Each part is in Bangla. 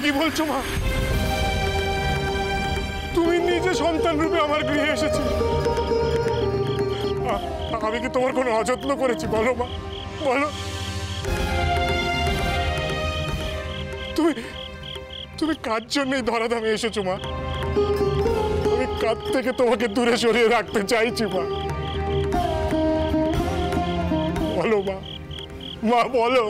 কি বলছো মা? তুমি নিজে সন্তান রূপে আমার গৃহে এসেছি, আমি কি তোমার কোনো অযত্ন করেছি? বলো মা, বলো। তুমি তুমি কার জন্যই ধরাধামে এসেছো মা? আমি কার থেকে তোমাকে দূরে সরিয়ে রাখতে চাইছি মা? বলো মা, মা বলো।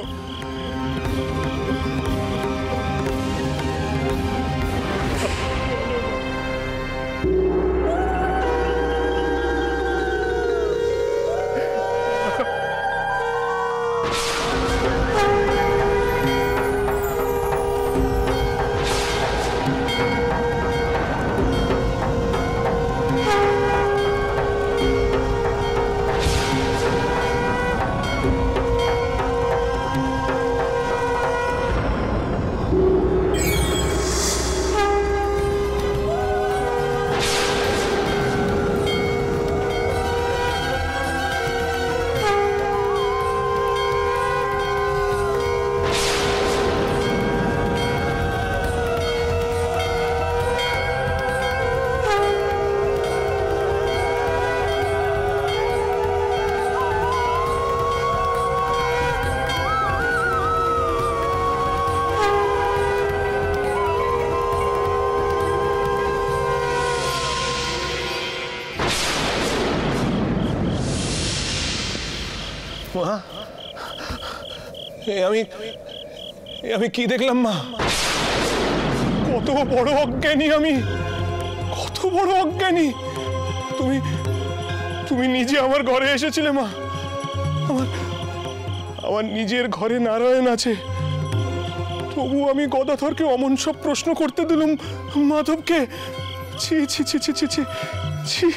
আমি কি দেখলাম মা? কত বড় অজ্ঞানী আমি, কত বড় অজ্ঞানী! তুমি তুমি নিজে আমার ঘরে এসেছিলে মা। আমার নিজের ঘরে নারায়ণ আছে, তবু আমি গদাধরকে অমন সব প্রশ্ন করতে দিলাম মাধবকে। ছি ছি ছি ছি ছি ছি ছি।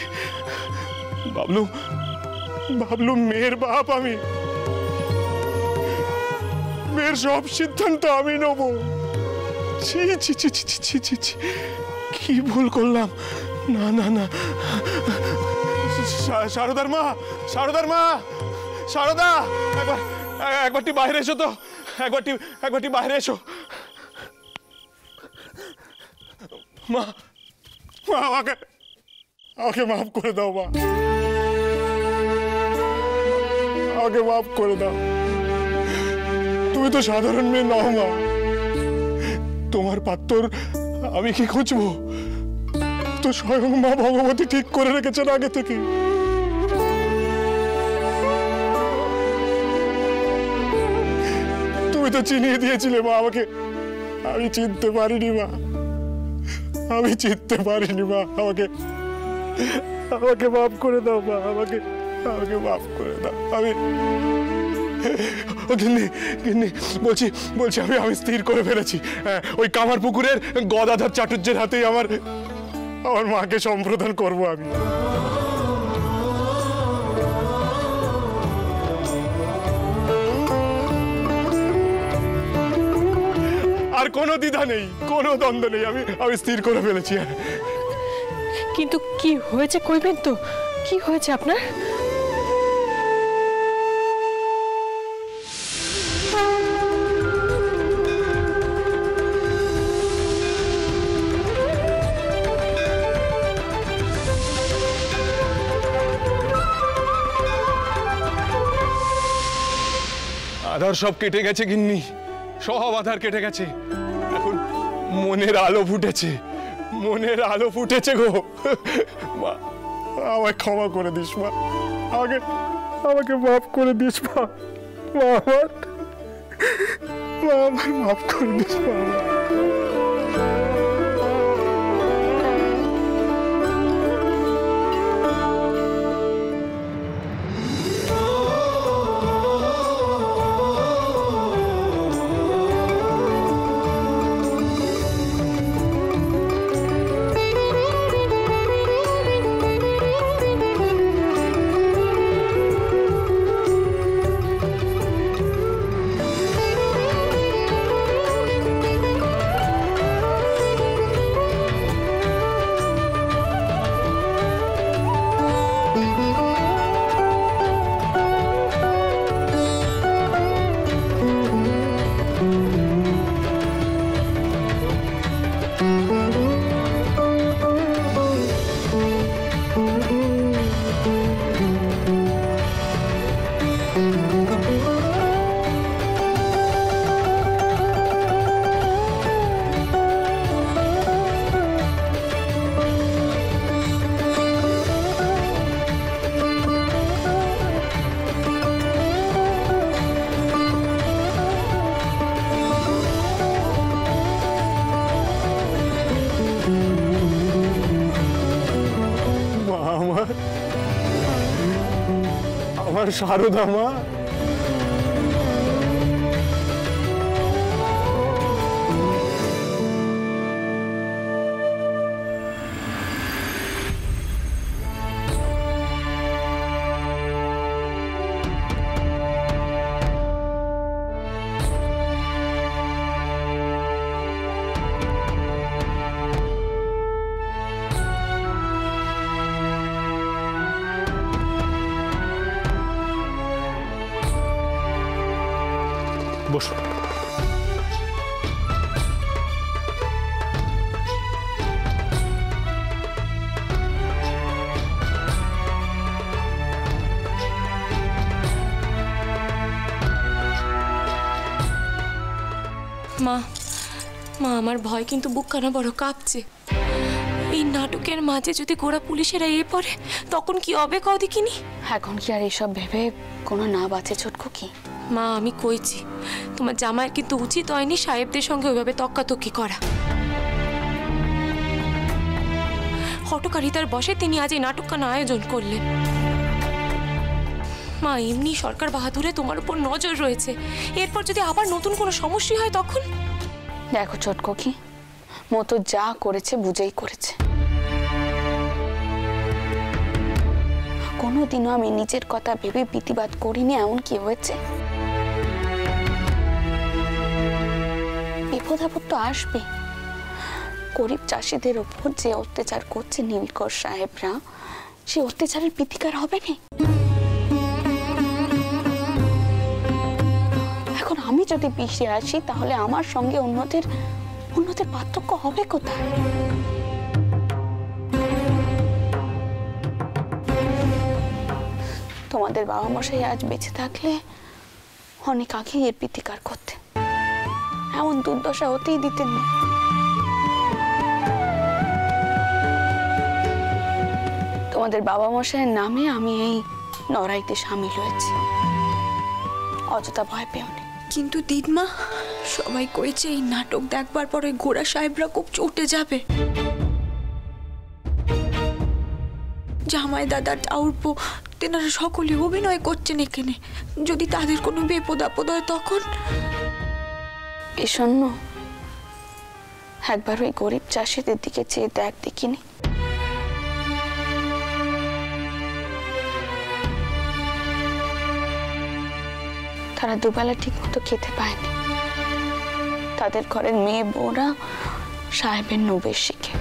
ভাবলুম মেয়ের বাপ আমি, মেয়ের সব সিদ্ধান্ত আমি নেব। ছি ছি ছি ছি ছি ছি ছি, কি ভুল করলাম! না না না, শারদার মা, শারদার মা, শারদা, একবারটি বাইরে এসো তো, একবারটি বাইরে এসো। মা, আমাকে মাফ করে দাও মা, আমাকে মাফ করে দাও। তুমি তো সাধারণ মেয়ে নও মা, তোমার পাত্তর আমি কি খুঁজবো? তো স্বয়ং মা ভগবতী ঠিক করে রেখেছেন আগে থেকে। তুমি তো চিনিয়ে দিয়েছিলে মা আমাকে, আমি চিনতে পারিনি মা, আমি চিনতে পারিনি মা। আমাকে মাফ করে দাও মা, আমাকে মাফ করে দাও। বলছি আমি স্থির করে ফেলেছি, ওই কামারপুকুরের গদাধর চাটুর্যের হাতেই আমার মাকে সম্প্রদান করবো আমি। আর কোনো দ্বিধা নেই, কোনো দ্বন্দ্ব নেই, আমি স্থির করে ফেলেছি। কিন্তু কি হয়েছে কইবেন তো? কি হয়েছে আপনার? আধার সব কেটে গেছে গিন্নি, সব আধার কেটে গেছে। এখন মনের আলো ফুটেছে, মনের আলো ফুটেছে গো মা। আমায় ক্ষমা করে দিস মা, আমাকে মাফ করে দিস মা। আমার মাফ করে দিস মা। সারদা মা। বসো। মা মা আমার ভয় কিন্তু বুকখানা বড় কাঁপছে। এই নাটকের মাঝে যদি গোড়া পুলিশেরা পড়ে তখন কি হবে কও দেখিনি। এখন কি আর এসব ভেবে কোনো না বাঁচে ছোটকু কি? মা আমি কইছি তোমার জামাইয়ের কিন্তু উচিত হয়নি সাহেবদের সঙ্গে ওইভাবে তক্কাতক্কি করা। হটকারিতার বসে তিনি আজ এই নাটকখানা আয়োজন করলেন। মা এমনি সরকার বাহাদুরে তোমার উপর নজর রয়েছে, এরপর যদি আবার নতুন কোনো সমস্যা হয় তখন। দেখো ছোটকু কি, মতো যা করেছে বুঝেই করেছে। কোনোদিনও আমি নিজের কথা ভেবে প্রতিবাদ করিনি, এমন কি হয়েছে? বিপদ আপদ তো আসবে। গরিব চাষিদের ওপর যে অত্যাচার করছে নীলকর সাহেবরা, সে অত্যাচারের প্রতিকার হবে না। এখন আমি যদি পিছিয়ে আসি তাহলে আমার সঙ্গে অন্যদের পার্থক্য হবে কোথায়? তোমাদের বাবা মশাই আজ বেঁচে থাকলে অনেক আগে এর প্রতিকার করতেন, এমন দুর্দশা হতেই দিতেন না। তোমাদের বাবা মশাইয়ের নামে আমি এই লড়াইতে সামিল হয়েছি, অযথা ভয় পেও না। কিন্তু দিদমা, সবাই কইছে এই নাটক দেখবার পরে গোড়া সাহেবরা খুব চটে যাবে। জামাই দাদা টাউরপো তেনারা সকলে অভিনয় করছেন এখানে, যদি তাদের কোনো বিপদ আপদ হয় তখন। বিষণ্ণ একবার ওই গরিব চাষিদের দিকে চেয়ে দেখ দেখিনি। তারা দুবেলা ঠিক মতো খেতে পায়নি, তাদের ঘরের মেয়ে বউরা সাহেবের নবের শিখে।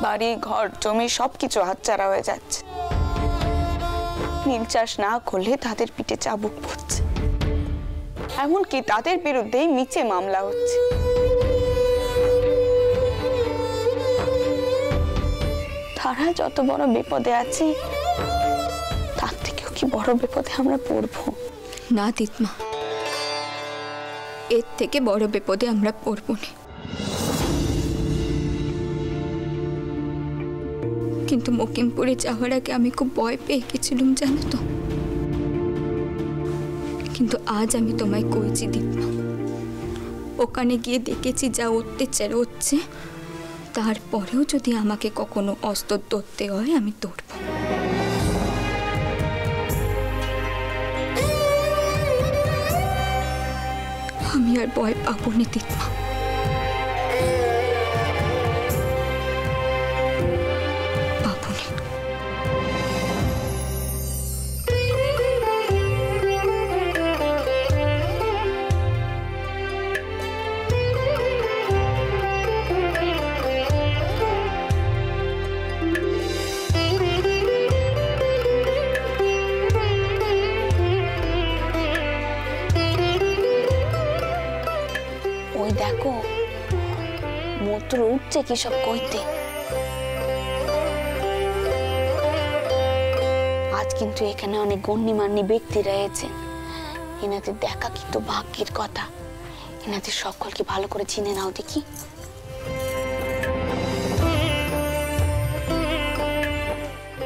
বাড়ি ঘর জমি সবকিছু হাতছাড়া হয়ে যাচ্ছে। নীল চাষ না করলে তাদের পিঠে চাবুক পড়ছে, এমনকি তাদের বিরুদ্ধেই মিছে মামলা হচ্ছে। তারা যত বড় বিপদে আছে তার থেকেও কি বড় বিপদে আমরা পড়বো? না দিদমা, এর থেকে বড় বিপদে আমরা পড়ব না। কিন্তু মকিমপুরে যাওয়ার আগে আমি খুব ভয় পেয়ে গেছিলাম, জানো তো। কিন্তু আজ আমি তোমায় কইছি দিদমা, ওখানে গিয়ে দেখেছি যা অত্যাচার হচ্ছে, তারপরেও যদি আমাকে কখনো অস্ত্র ধরতে হয় আমি ধরব। আমি আর ভয় পাবো না দিদমা। পাবো না। ওই দেখো মূত্র উঠছে কি সব কইতে। আজ কিন্তু এখানে অনেক গণ্যমান্য ব্যক্তি রয়েছে, এনাদের দেখা কিন্তু ভাগ্যের কথা। এনাদের সকলকে ভালো করে চিনে নাও দেখি।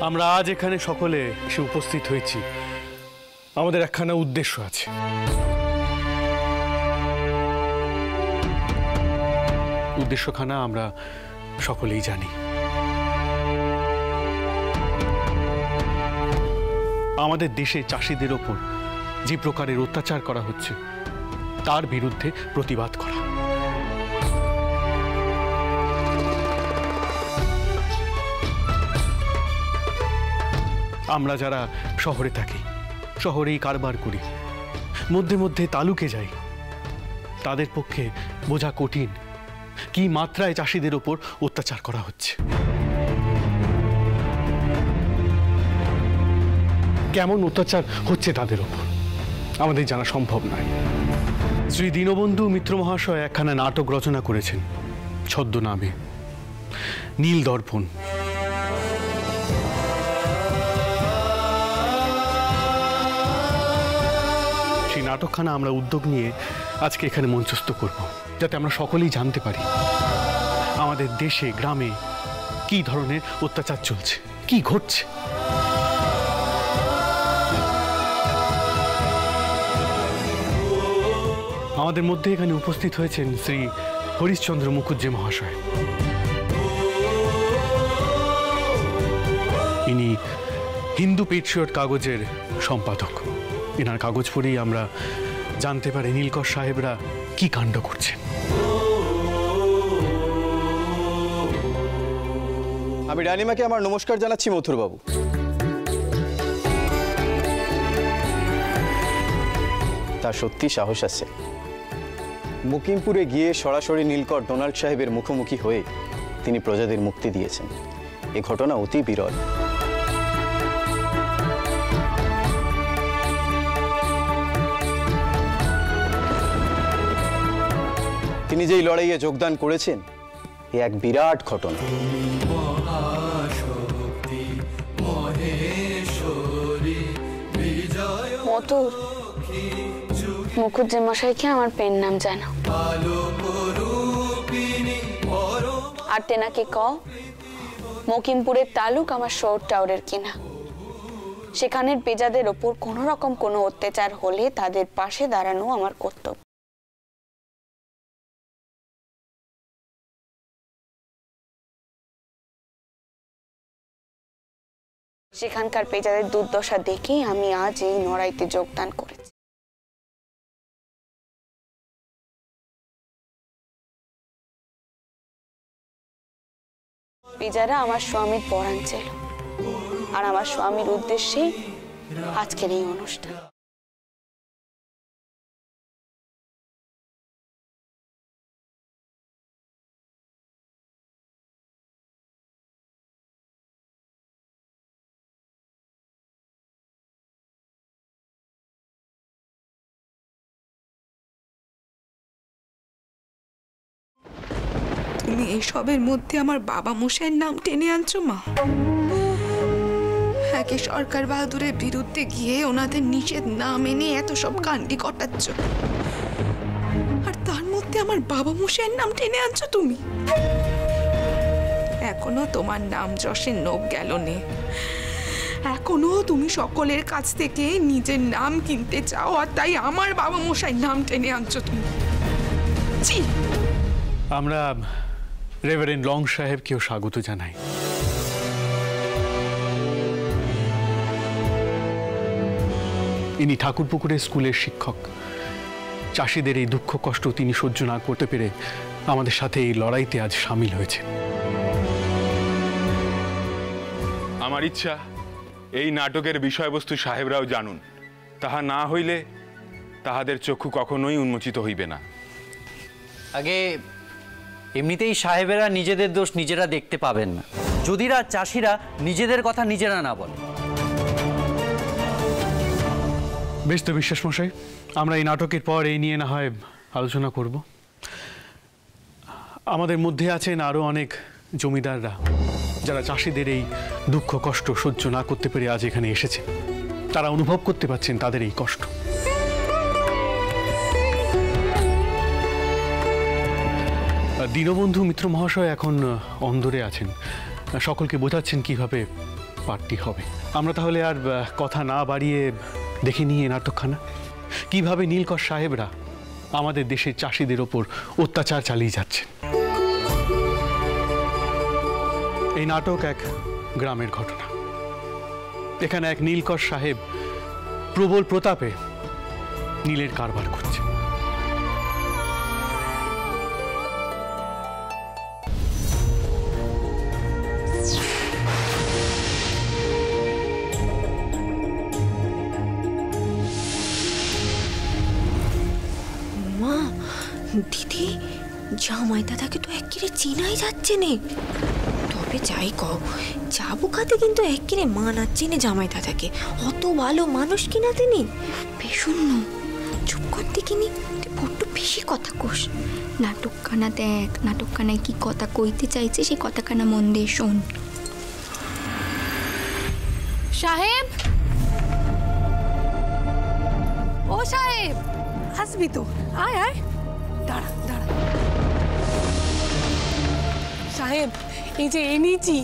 আমরা আজ এখানে সকলে এসে উপস্থিত হয়েছি, আমাদের একখানা উদ্দেশ্য আছে। উদ্দেশ্যখানা আমরা সকলেই জানি। আমাদের দেশে চাষিদের ওপর যে প্রকারের অত্যাচার করা হচ্ছে তার বিরুদ্ধে প্রতিবাদ করা। আমরা যারা শহরে থাকি, শহরেই কারবার করি, মধ্যে মধ্যে তালুকে যাই, তাদের পক্ষে বোঝা কঠিন কি মাত্রায় চাষিদের ওপর অত্যাচার করা হচ্ছে, কেমন অত্যাচার হচ্ছে তাদের ওপর আমাদের জানা সম্ভব নয়। শ্রী দীনবন্ধু মিত্র মহাশয় একখানা নাটক রচনা করেছেন ছদ্মনামে, নীল দর্পণ। সেই নাটকখানা আমরা উদ্যোগ নিয়ে আজকে এখানে মঞ্চস্থ করব, যাতে আমরা সকলেই জানতে পারি আমাদের দেশে গ্রামে কি ধরনের অত্যাচার চলছে, কি ঘটছে। আমাদের মধ্যে এখানে উপস্থিত হয়েছেন শ্রী হরিশচন্দ্র মুখুজ্জে মহাশয়। ইনি হিন্দু পেট্রিয়ট কাগজের সম্পাদক। এনার কাগজ পড়েই আমরা জানতে পারি নীলকর সাহেবরা কি কাণ্ড করছেন। আমি রানীমাকে আমার নমস্কার জানাচ্ছি মথুরবাবু। তার সত্যি সাহস আছে। মুকিমপুরে গিয়ে সরাসরি নীলকর ডোনাল্ড সাহেবের মুখোমুখি হয়ে তিনি প্রজাদের মুক্তি দিয়েছেন। এ ঘটনা অতি বিরল। তিনি যেই লড়াইয়ে যোগদান করেছেন এ এক বিরাট ঘটনা। মথুর, মুখুজ্জে মশাইকে আমার পেন নাম জানো। আর তেনাকে কও মকিমপুরের তালুক আমার শোর টাওয়ারের কিনা। সেখানের পেজাদের ওপর কোনো রকম কোনো অত্যাচার হলে তাদের পাশে দাঁড়ানো আমার কর্তব্য। সেখানকার পেজাদের দুর্দশা দেখেই আমি আজ এই লড়াইতে যোগদান করেছি। পেজারা আমার স্বামীর পরাণ ছিল, আর আমার স্বামীর উদ্দেশ্যেই আজকের এই অনুষ্ঠান। তুমি এসবের মধ্যে আমার বাবা মশাইয়ের নাম টেনে আনছো মা। একে সরকার বাহাদুরের বিরুদ্ধে গিয়ে ওনাদের নিষেধ না মেনে এত সব কাণ্ডি ঘটাচ্ছ, আর তার মধ্যে আমার বাবা মশাইয়ের নাম টেনে আনছো তুমি। এখনো তোমার নাম যশের নোক গেল নে। এখনো তুমি সকলের কাছ থেকে নিজের নাম কিনতে চাও, আর তাই আমার বাবা মশাইয়ের নাম টেনে আনছো তুমি। জি, আমরা রেভারেন্ড লং সাহেবকেও স্বাগত জানাই। ইনি ঠাকুরপুকুরের স্কুলের শিক্ষক। চাষিদের এই দুঃখ কষ্ট তিনি সহ্য না করতে পেরে আমাদের সাথে এই লড়াইতে আজ সামিল হয়েছে। আমার ইচ্ছা এই নাটকের বিষয়বস্তু সাহেবরাও জানুন, তাহা না হইলে তাহাদের চক্ষু কখনোই উন্মোচিত হইবে না। আগে এমনিতেই সাহেবেরা নিজেদের দোষ নিজেরা দেখতে পাবেন না, যদি চাষিরা নিজেদের কথা নিজেরা না বলে। বেশ তো বিশ্বাস মশাই, আমরা এই নাটকের পর এই নিয়ে না হয় আলোচনা করব। আমাদের মধ্যে আছেন আরও অনেক জমিদাররা, যারা চাষিদের এই দুঃখ কষ্ট সহ্য না করতে পেরে আজ এখানে এসেছেন। তারা অনুভব করতে পারছেন তাদের এই কষ্ট। দীনবন্ধু মিত্র মহাশয় এখন অন্দরে আছেন, সকলকে বোঝাচ্ছেন কিভাবে পাঠটি হবে। আমরা তাহলে আর কথা না বাড়িয়ে দেখে নিয়ে নাটকখানা কিভাবে নীলকর সাহেবরা আমাদের দেশের চাষিদের ওপর অত্যাচার চালিয়ে যাচ্ছে। এই নাটক এক গ্রামের ঘটনা। এখানে এক নীলকর সাহেব প্রবল প্রতাপে নীলের কারবার করছে। মা, দিদি, জামাই দাদাকে তো একেবারে চেনাই যাচ্ছে নে। তবে যাই কও, চাবুকাতে কিন্তু একেবারে মানাচ্ছে নে জামাই দাদাকে। অত ভালো মানুষ কিনা তিনি। শূন্য চুপ করতে কিনি, তুই বড্ড বেশি কথা কোস। নাটকখানা দেখ, নাটকখানায় কি কথা কইতে চাইছে সেই কথাখানা মন দিয়ে শোন। সাহেব, ও সাহেব, আসবি তো? আয় আয়, দাঁড়া দাঁড়া। সাহেব, এই যে এনেছি,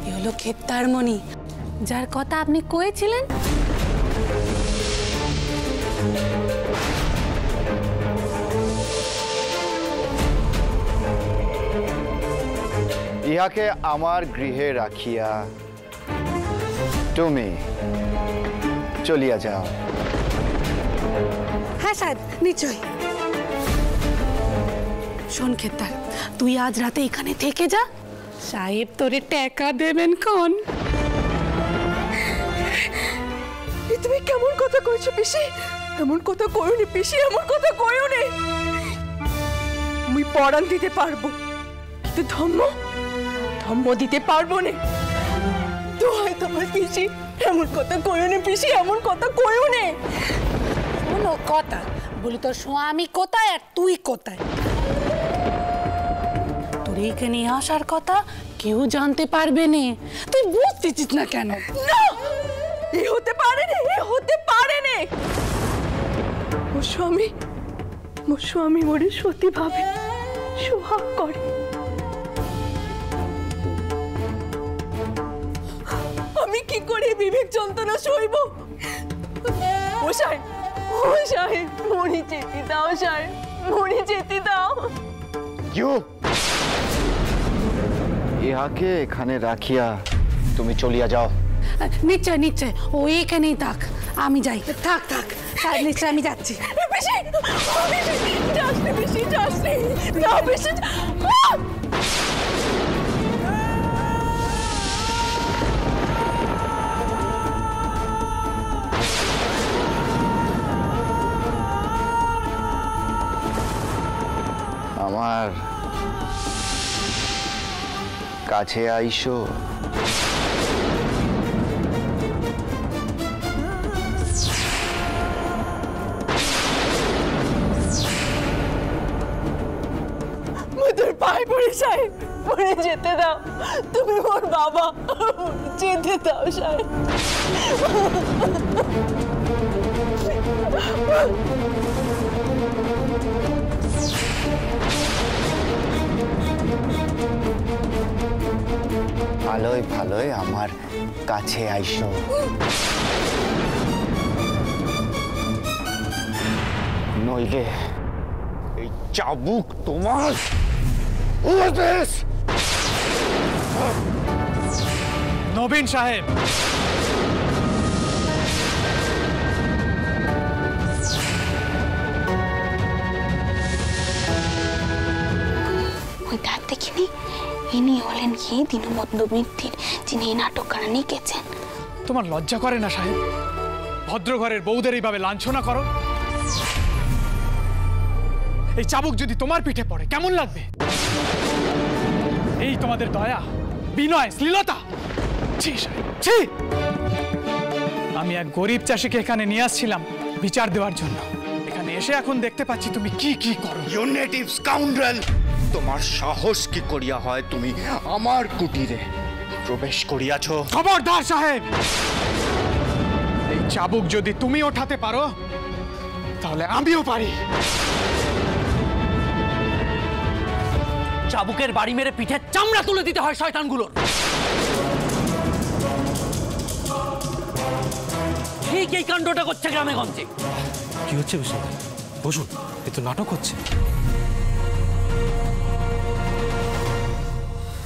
এ হলো খেত্তার মণি, যার কথা আপনি কয়েছিলেন। ইহাকে আমার গৃহে রাখিয়া তুমি চলিয়া যাও। হ্যাঁ সাহেব, নিশ্চয়ই। শোন খেত্তার, তুই আজ রাতে এখানে থেকে যা, সাহেব তোরে টাকা দেবেন কোন। তুমি কেমন কথা কইছো পিসি? এমন কথা কইওনি পিসি, এমন কথা কইওনি। আমি পড়ান দিতে পারবো, কিন্তু ধম্ম দিতে পারবো না। দোহাই তোমার পিসি, এমন কথা কইওনি পিসি, এমন কথা কইওনি। কোনো কথা বলি, তোর স্বামী কোথায় আর তুই কোথায়? তোর এইখানে আসার কথা কেউ জানতে পারবে না, তুই বুঝতেছিস না কেন? না, এ হতে পারে না, এ হতে পারে না। মোর স্বামী মোরে সতী ভাবে, সোহাগ করে। আমি কি করে বিবেক যন্ত্রণা সইব? ও সাহেব, মরি যেতে দাও সাহেব, মরি যেতে দাও। ইহাকে এখানে রাখিয়া তুমি চলিয়া যাও। নিশ্চয় নিশ্চয়, ও এখানেই থাক, আমি যাই। থাক থাক, নিশ্চয় আমি যাচ্ছি। আমার কাছে আইসো। তোর পায়ে পড়ে সাহেব, মরে যেতে দাও, তুমি মোর বাবা, যেতে দাও সাহেব। ভালোই ভালোই আমার কাছে আইসো। নইলে এই চাবুক তোমার নবীন সাহেব, ওই দেখ দেখিনি, ইনি হলেন গিয়ে দীনবন্ধু মিত্তির, যিনি এই নাটকখানা লিখেছেন। তোমার লজ্জা করে না সাহেব? ভদ্রঘরের বউদের এইভাবে লাঞ্ছনা করো। এই চাবুক যদি তোমার পিঠে পড়ে কেমন লাগবে? এই তোমাদের দয়া, বিনয়, শ্লীলতা! ছি সাহেব, ছি! আমি এক গরিব চাষিকে এখানে নিয়ে আসছিলাম বিচার দেওয়ার জন্য। এখানে এসে এখন দেখতে পাচ্ছি তুমি কি কি করো। You native scoundrel! তোমার সাহস কি করিয়া হয় তুমি আমার কুটিরে প্রবেশ করিয়াছ? খবরদার সাহেব! এই চাবুক যদি তুমি ওঠাতে পারো তাহলে আমিও পারি। চাবুকের বাড়ি মেরে পিঠে চামড়া তুলে দিতে হয় শয়তানগুলোর। ঠিক এই কাণ্ডটা করছে গ্রামে গঞ্জে। কি হচ্ছে বিষ্ণু? বসুন, এ তো নাটক হচ্ছে।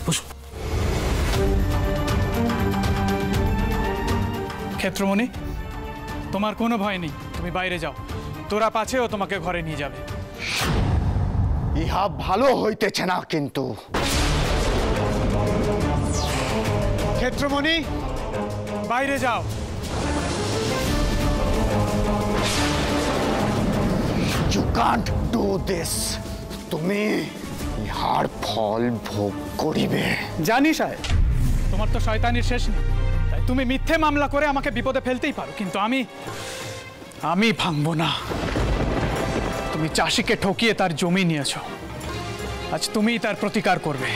বসুন। ক্ষেত্রমণি, তোমার কোনো ভয় নেই, তুমি বাইরে যাও। তোরা পাছেও তোমাকে ঘরে নিয়ে যাবে। ইহা ভালো হইতেছে না কিন্তু। ক্ষেত্রমণি, বাইরে যাও। You can't do this. তুমি ইহার ফল ভোগ করিবে। জানি সাহেব, তোমার তো শয়তানির শেষ নেই, তাই তুমি মিথ্যে মামলা করে আমাকে বিপদে ফেলতেই পারো, কিন্তু আমি ভাঙবো না। তুমি চাষিকে ঠকিয়ে তার জমি নিয়েছো, আজ তুমিই তার প্রতিকার করবে।